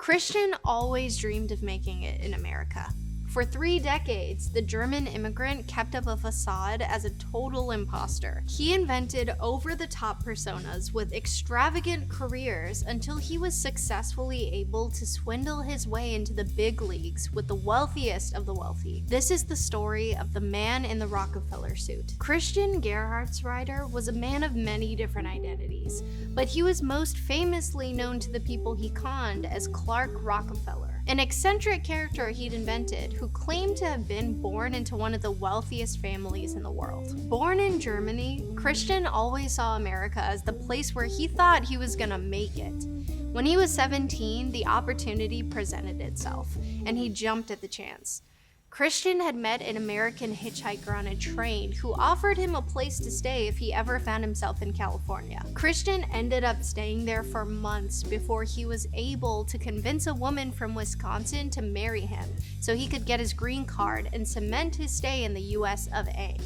Christian always dreamed of making it in America. For 3 decades, the German immigrant kept up a facade as a total imposter. He invented over-the-top personas with extravagant careers until he was successfully able to swindle his way into the big leagues with the wealthiest of the wealthy. This is the story of the man in the Rockefeller suit. Christian Gerhartsreiter was a man of many different identities, but he was most famously known to the people he conned as Clark Rockefeller, an eccentric character he'd invented who claimed to have been born into one of the wealthiest families in the world. Born in Germany, Christian always saw America as the place where he thought he was gonna make it. When he was 17, the opportunity presented itself, and he jumped at the chance. Christian had met an American hitchhiker on a train who offered him a place to stay if he ever found himself in California. Christian ended up staying there for months before he was able to convince a woman from Wisconsin to marry him so he could get his green card and cement his stay in the US of A.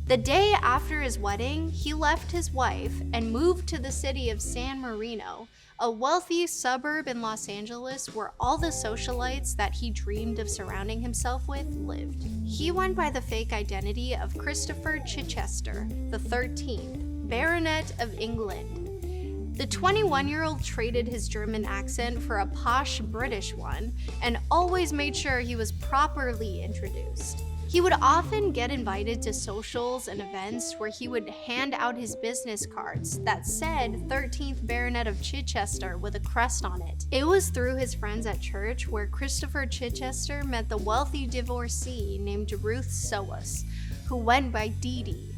The day after his wedding, he left his wife and moved to the city of San Marino, a wealthy suburb in Los Angeles where all the socialites that he dreamed of surrounding himself with lived. He went by the fake identity of Christopher Chichester, the 13th, Baronet of England. The 21-year-old traded his German accent for a posh British one and always made sure he was properly introduced. He would often get invited to socials and events where he would hand out his business cards that said 13th Baronet of Chichester with a crest on it. It was through his friends at church where Christopher Chichester met the wealthy divorcee named Ruth Soas, who went by Dede.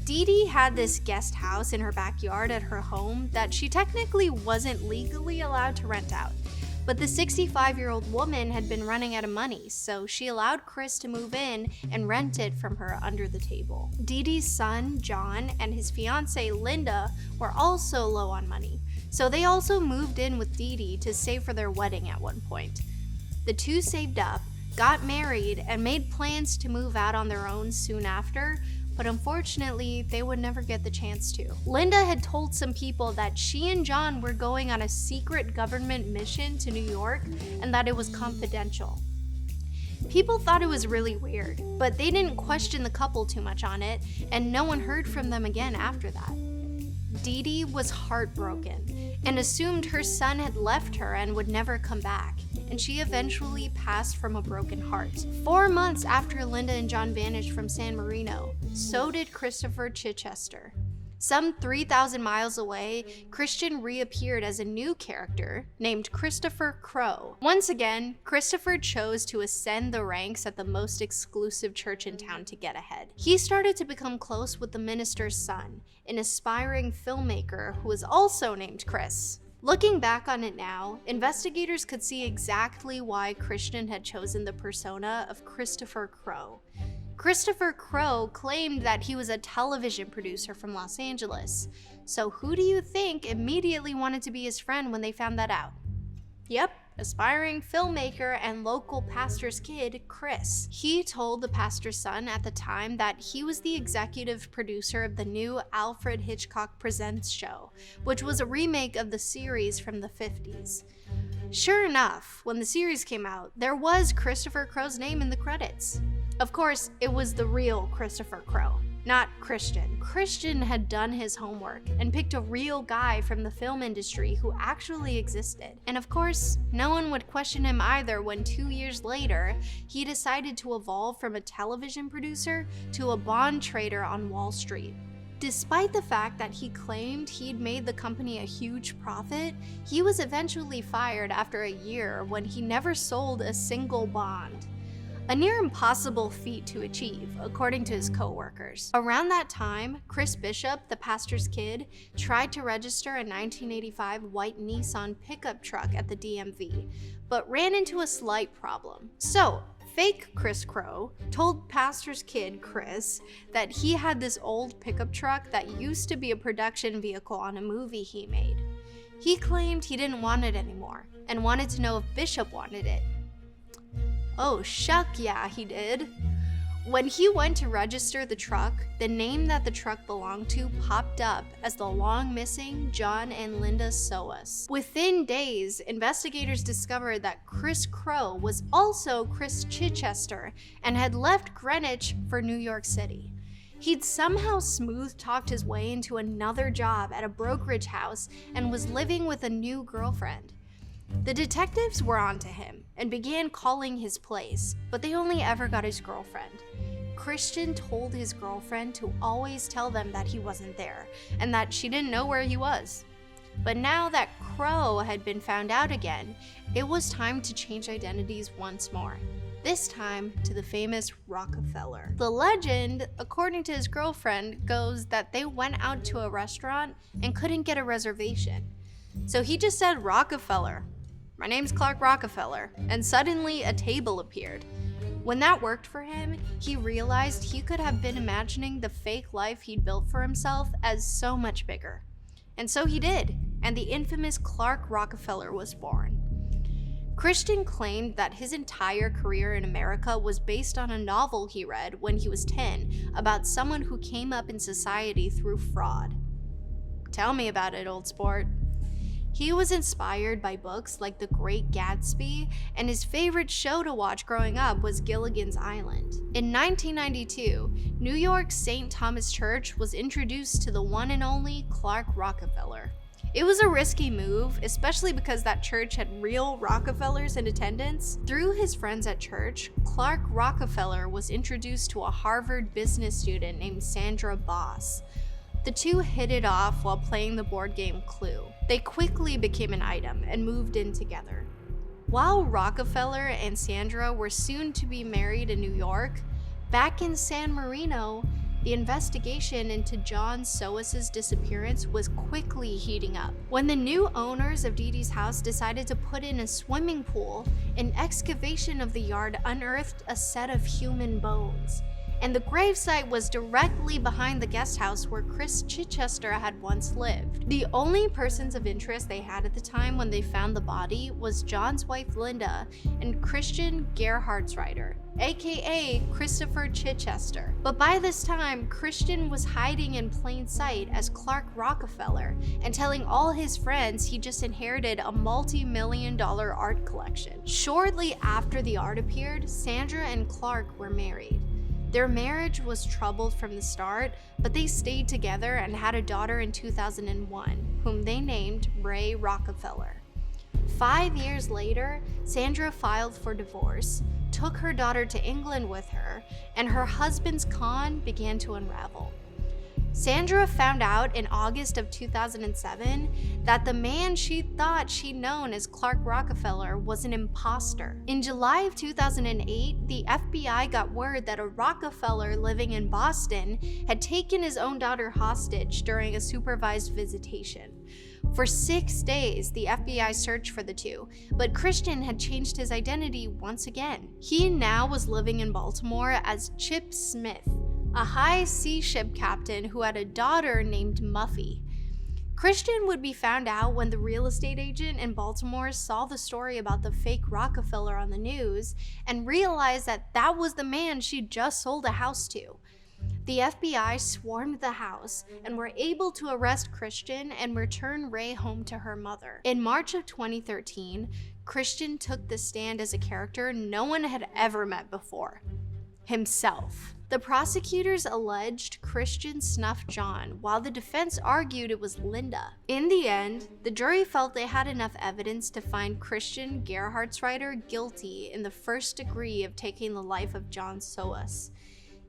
Dede had this guest house in her backyard at her home that she technically wasn't legally allowed to rent out. But the 65-year-old woman had been running out of money, so she allowed Chris to move in and rent it from her under the table. Dede's son, John, and his fiancée, Linda, were also low on money, so they also moved in with Dede to save for their wedding at one point. The two saved up, got married, and made plans to move out on their own soon after, but unfortunately, they would never get the chance to. Linda had told some people that she and John were going on a secret government mission to New York and that it was confidential. People thought it was really weird, but they didn't question the couple too much on it, and no one heard from them again after that. Dede was heartbroken and assumed her son had left her and would never come back, and she eventually passed from a broken heart. 4 months after Linda and John vanished from San Marino, so did Christopher Chichester. Some 3,000 miles away, Christian reappeared as a new character named Christopher Crowe. Once again, Christopher chose to ascend the ranks at the most exclusive church in town to get ahead. He started to become close with the minister's son, an aspiring filmmaker who was also named Chris. Looking back on it now, investigators could see exactly why Christian had chosen the persona of Christopher Crowe. Christopher Crowe claimed that he was a television producer from Los Angeles. So who do you think immediately wanted to be his friend when they found that out? Yep, aspiring filmmaker and local pastor's kid, Chris. He told the pastor's son at the time that he was the executive producer of the new Alfred Hitchcock Presents show, which was a remake of the series from the 50s. Sure enough, when the series came out, there was Christopher Crowe's name in the credits. Of course, it was the real Christopher Crowe, not Christian. Christian had done his homework and picked a real guy from the film industry who actually existed. And of course, no one would question him either when 2 years later, he decided to evolve from a television producer to a bond trader on Wall Street. Despite the fact that he claimed he'd made the company a huge profit, he was eventually fired after a year when he never sold a single bond. A near impossible feat to achieve, according to his co-workers. Around that time, Chris Bishop, the pastor's kid, tried to register a 1985 white Nissan pickup truck at the DMV, but ran into a slight problem. So, fake Chris Crowe told pastor's kid Chris that he had this old pickup truck that used to be a production vehicle on a movie he made. He claimed he didn't want it anymore and wanted to know if Bishop wanted it. Oh, shuck, yeah, he did. When he went to register the truck, the name that the truck belonged to popped up as the long-missing John and Linda Soas. Within days, investigators discovered that Chris Crowe was also Chris Chichester and had left Greenwich for New York City. He'd somehow smooth-talked his way into another job at a brokerage house and was living with a new girlfriend. The detectives were onto him and began calling his place, but they only ever got his girlfriend. Christian told his girlfriend to always tell them that he wasn't there and that she didn't know where he was. But now that Crowe had been found out again, it was time to change identities once more. This time to the famous Rockefeller. The legend, according to his girlfriend, goes that they went out to a restaurant and couldn't get a reservation. So he just said Rockefeller. My name's Clark Rockefeller, and suddenly a table appeared. When that worked for him, he realized he could have been imagining the fake life he'd built for himself as so much bigger. And so he did, and the infamous Clark Rockefeller was born. Christian claimed that his entire career in America was based on a novel he read when he was 10 about someone who came up in society through fraud. Tell me about it, old sport. He was inspired by books like The Great Gatsby, and his favorite show to watch growing up was Gilligan's Island. In 1992, New York's St. Thomas Church was introduced to the one and only Clark Rockefeller. It was a risky move, especially because that church had real Rockefellers in attendance. Through his friends at church, Clark Rockefeller was introduced to a Harvard business student named Sandra Boss. The two hit it off while playing the board game Clue. They quickly became an item and moved in together. While Rockefeller and Sandra were soon to be married in New York, back in San Marino, the investigation into John Soas's disappearance was quickly heating up. When the new owners of Dede's house decided to put in a swimming pool, an excavation of the yard unearthed a set of human bones. And the gravesite was directly behind the guest house where Chris Chichester had once lived. The only persons of interest they had at the time when they found the body was John's wife Linda and Christian Gerhartsreiter, aka Christopher Chichester. But by this time, Christian was hiding in plain sight as Clark Rockefeller and telling all his friends he just inherited a multi-million-dollar art collection. Shortly after the art appeared, Sandra and Clark were married. Their marriage was troubled from the start, but they stayed together and had a daughter in 2001, whom they named Ray Rockefeller. 5 years later, Sandra filed for divorce, took her daughter to England with her, and her husband's con began to unravel. Sandra found out in August of 2007 that the man she thought she'd known as Clark Rockefeller was an imposter. In July of 2008, the FBI got word that a Rockefeller living in Boston had taken his own daughter hostage during a supervised visitation. For 6 days, the FBI searched for the two, but Christian had changed his identity once again. He now was living in Baltimore as Chip Smith, a high sea ship captain who had a daughter named Muffy. Christian would be found out when the real estate agent in Baltimore saw the story about the fake Rockefeller on the news and realized that that was the man she'd just sold a house to. The FBI swarmed the house and were able to arrest Christian and return Ray home to her mother. In March of 2013, Christian took the stand as a character no one had ever met before: himself. The prosecutors alleged Christian snuffed John, while the defense argued it was Linda. In the end, the jury felt they had enough evidence to find Christian Gerhartsreiter guilty in the first degree of taking the life of John Soas.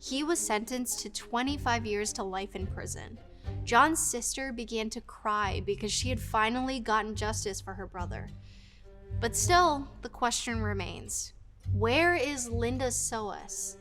He was sentenced to 25 years to life in prison. John's sister began to cry because she had finally gotten justice for her brother. But still, the question remains: where is Linda Soas?